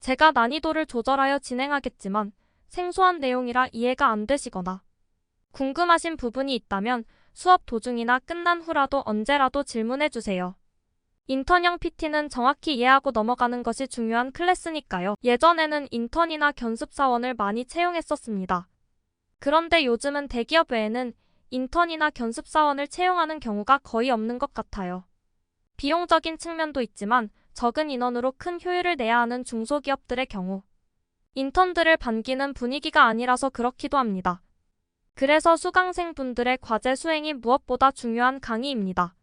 제가 난이도를 조절하여 진행하겠지만 생소한 내용이라 이해가 안 되시거나 궁금하신 부분이 있다면 수업 도중이나 끝난 후라도 언제라도 질문해 주세요. 인턴형 PT는 정확히 이해하고 넘어가는 것이 중요한 클래스니까요. 예전에는 인턴이나 견습사원을 많이 채용했었습니다. 그런데 요즘은 대기업 외에는 인턴이나 견습사원을 채용하는 경우가 거의 없는 것 같아요. 비용적인 측면도 있지만 적은 인원으로 큰 효율을 내야 하는 중소기업들의 경우 인턴들을 반기는 분위기가 아니라서 그렇기도 합니다. 그래서 수강생분들의 과제 수행이 무엇보다 중요한 강의입니다.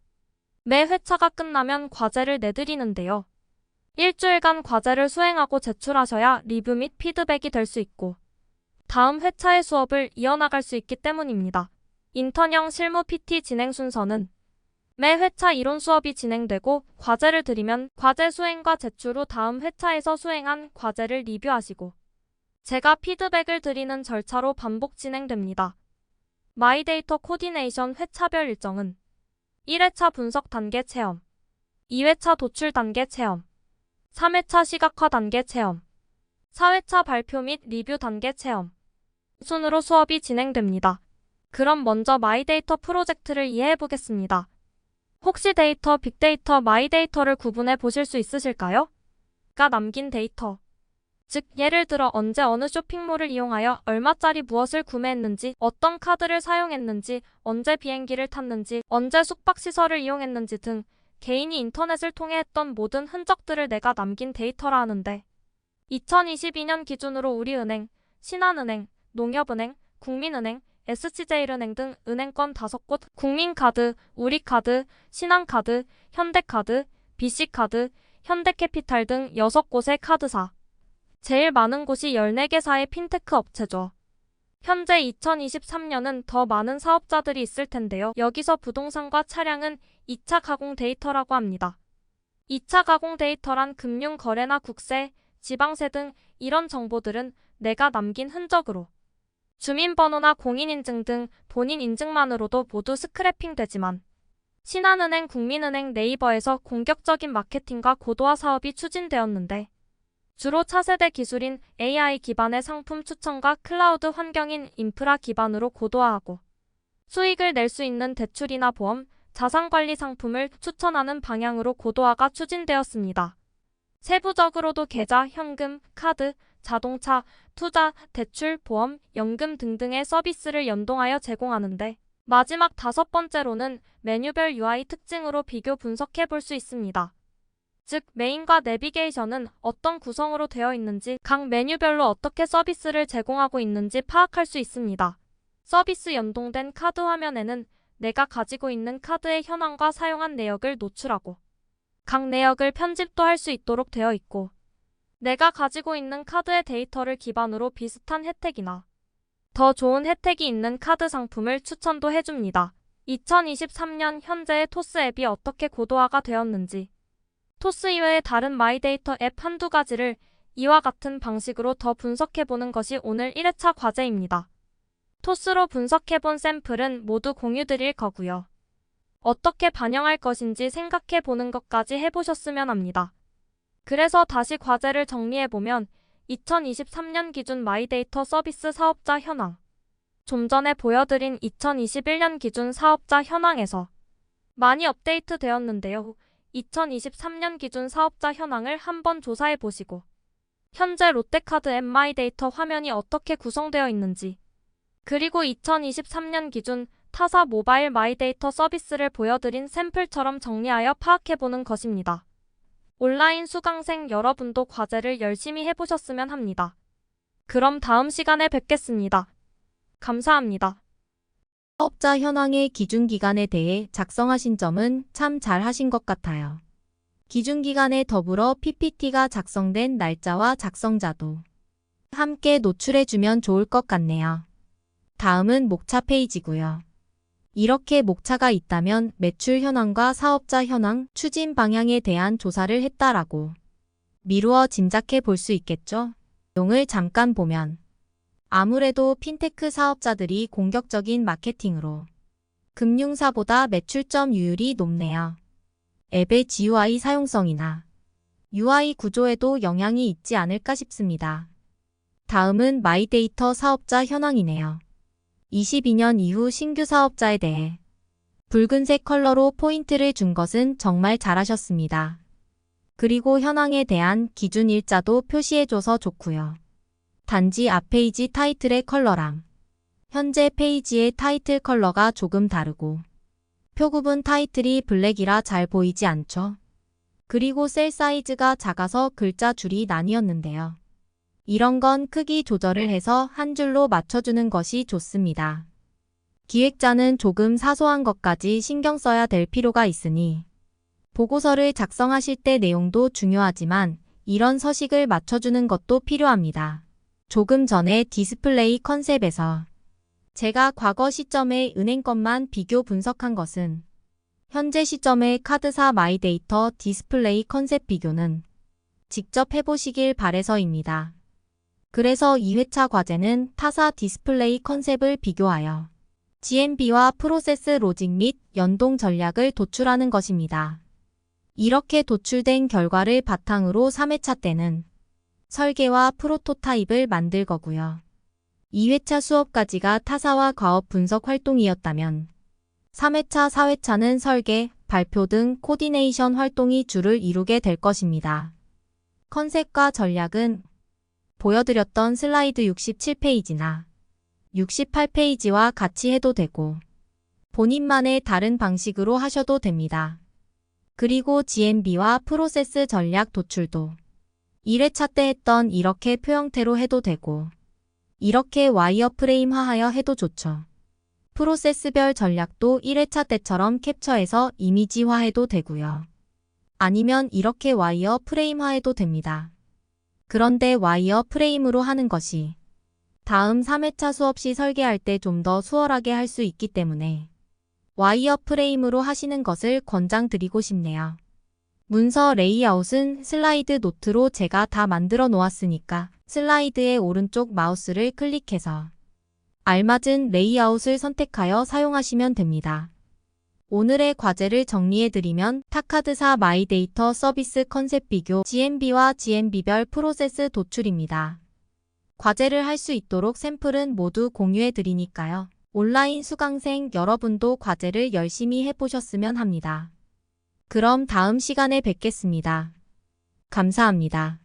매 회차가 끝나면 과제를 내드리는데요. 일주일간 과제를 수행하고 제출하셔야 리뷰 및 피드백이 될 수 있고 다음 회차의 수업을 이어나갈 수 있기 때문입니다. 인턴형 실무 PT 진행 순서는 매 회차 이론 수업이 진행되고 과제를 드리면 과제 수행과 제출 후 다음 회차에서 수행한 과제를 리뷰하시고 제가 피드백을 드리는 절차로 반복 진행됩니다. 마이데이터 코디네이션 회차별 일정은 1회차 분석 단계 체험, 2회차 도출 단계 체험, 3회차 시각화 단계 체험, 4회차 발표 및 리뷰 단계 체험 순으로 수업이 진행됩니다. 그럼 먼저 마이데이터 프로젝트를 이해해 보겠습니다. 혹시 데이터, 빅데이터, 마이데이터를 구분해 보실 수 있으실까요? 가 남긴 데이터. 즉, 예를 들어 언제 어느 쇼핑몰을 이용하여 얼마짜리 무엇을 구매했는지, 어떤 카드를 사용했는지, 언제 비행기를 탔는지, 언제 숙박시설을 이용했는지 등 개인이 인터넷을 통해 했던 모든 흔적들을 내가 남긴 데이터라 하는데 2022년 기준으로 우리은행, 신한은행, 농협은행, 국민은행, SC제일은행 등 은행권 5곳, 국민카드, 우리카드, 신한카드, 현대카드, BC카드, 현대캐피탈 등 6곳의 카드사. 제일 많은 곳이 14개사의 핀테크 업체죠. 현재 2023년은 더 많은 사업자들이 있을 텐데요. 여기서 부동산과 차량은 2차 가공 데이터라고 합니다. 2차 가공 데이터란 금융 거래나 국세, 지방세 등 이런 정보들은 내가 남긴 흔적으로 주민번호나 공인인증 등 본인 인증만으로도 모두 스크래핑 되지만 신한은행, 국민은행, 네이버에서 공격적인 마케팅과 고도화 사업이 추진되었는데 주로 차세대 기술인 AI 기반의 상품 추천과 클라우드 환경인 인프라 기반으로 고도화하고 수익을 낼 수 있는 대출이나 보험, 자산관리 상품을 추천하는 방향으로 고도화가 추진되었습니다. 세부적으로도 계좌, 현금, 카드, 자동차, 투자, 대출, 보험, 연금 등등의 서비스를 연동하여 제공하는데 마지막 5번째로는 메뉴별 UI 특징으로 비교 분석해 볼 수 있습니다. 즉, 메인과 내비게이션은 어떤 구성으로 되어 있는지, 각 메뉴별로 어떻게 서비스를 제공하고 있는지 파악할 수 있습니다. 서비스 연동된 카드 화면에는 내가 가지고 있는 카드의 현황과 사용한 내역을 노출하고 각 내역을 편집도 할 수 있도록 되어 있고 내가 가지고 있는 카드의 데이터를 기반으로 비슷한 혜택이나 더 좋은 혜택이 있는 카드 상품을 추천도 해줍니다. 2023년 현재의 토스 앱이 어떻게 고도화가 되었는지 토스 이외의 다른 마이데이터 앱 한두 가지를 이와 같은 방식으로 더 분석해보는 것이 오늘 1회차 과제입니다. 토스로 분석해본 샘플은 모두 공유드릴 거고요. 어떻게 반영할 것인지 생각해보는 것까지 해보셨으면 합니다. 그래서 다시 과제를 정리해보면 2023년 기준 마이데이터 서비스 사업자 현황, 좀 전에 보여드린 2021년 기준 사업자 현황에서 많이 업데이트 되었는데요. 2023년 기준 사업자 현황을 한번 조사해보시고 현재 롯데카드 앱 마이데이터 화면이 어떻게 구성되어 있는지 그리고 2023년 기준 타사 모바일 마이데이터 서비스를 보여드린 샘플처럼 정리하여 파악해보는 것입니다. 온라인 수강생 여러분도 과제를 열심히 해보셨으면 합니다. 그럼 다음 시간에 뵙겠습니다. 감사합니다. 사업자 현황의 기준기간에 대해 작성하신 점은 참 잘하신 것 같아요. 기준기간에 더불어 PPT가 작성된 날짜와 작성자도 함께 노출해주면 좋을 것 같네요. 다음은 목차 페이지고요. 이렇게 목차가 있다면 매출 현황과 사업자 현황, 추진 방향에 대한 조사를 했다라고 미루어 짐작해 볼 수 있겠죠? 내용을 잠깐 보면 아무래도 핀테크 사업자들이 공격적인 마케팅으로 금융사보다 매출점 유율이 높네요. 앱의 GUI 사용성이나 UI 구조에도 영향이 있지 않을까 싶습니다. 다음은 마이데이터 사업자 현황이네요. 22년 이후 신규 사업자에 대해 붉은색 컬러로 포인트를 준 것은 정말 잘하셨습니다. 그리고 현황에 대한 기준 일자도 표시해줘서 좋고요. 단지 앞 페이지 타이틀의 컬러랑 현재 페이지의 타이틀 컬러가 조금 다르고 표구분 타이틀이 블랙이라 잘 보이지 않죠? 그리고 셀 사이즈가 작아서 글자 줄이 나뉘었는데요. 이런 건 크기 조절을 해서 한 줄로 맞춰주는 것이 좋습니다. 기획자는 조금 사소한 것까지 신경 써야 될 필요가 있으니 보고서를 작성하실 때 내용도 중요하지만 이런 서식을 맞춰주는 것도 필요합니다. 조금 전에 디스플레이 컨셉에서 제가 과거 시점의 은행 것만 비교 분석한 것은 현재 시점의 카드사 마이데이터 디스플레이 컨셉 비교는 직접 해보시길 바래서입니다. 그래서 2회차 과제는 타사 디스플레이 컨셉을 비교하여 GMB와 프로세스 로직 및 연동 전략을 도출하는 것입니다. 이렇게 도출된 결과를 바탕으로 3회차 때는 설계와 프로토타입을 만들 거고요. 2회차 수업까지가 타사와 과업 분석 활동이었다면 3회차, 4회차는 설계, 발표 등 코디네이션 활동이 주를 이루게 될 것입니다. 컨셉과 전략은 보여드렸던 슬라이드 67페이지나 68페이지와 같이 해도 되고 본인만의 다른 방식으로 하셔도 됩니다. 그리고 GMB와 프로세스 전략 도출도 1회차 때 했던 이렇게 표형태로 해도 되고 이렇게 와이어프레임화하여 해도 좋죠. 프로세스별 전략도 1회차 때처럼 캡처해서 이미지화해도 되고요. 아니면 이렇게 와이어프레임화해도 됩니다. 그런데 와이어프레임으로 하는 것이 다음 3회차 수업 시 설계할 때 좀 더 수월하게 할 수 있기 때문에 와이어프레임으로 하시는 것을 권장드리고 싶네요. 문서 레이아웃은 슬라이드 노트로 제가 다 만들어 놓았으니까 슬라이드의 오른쪽 마우스를 클릭해서 알맞은 레이아웃을 선택하여 사용하시면 됩니다. 오늘의 과제를 정리해드리면 타카드사 마이데이터 서비스 컨셉 비교 GMB와 GMB별 프로세스 도출입니다. 과제를 할 수 있도록 샘플은 모두 공유해드리니까요. 온라인 수강생 여러분도 과제를 열심히 해보셨으면 합니다. 그럼 다음 시간에 뵙겠습니다. 감사합니다.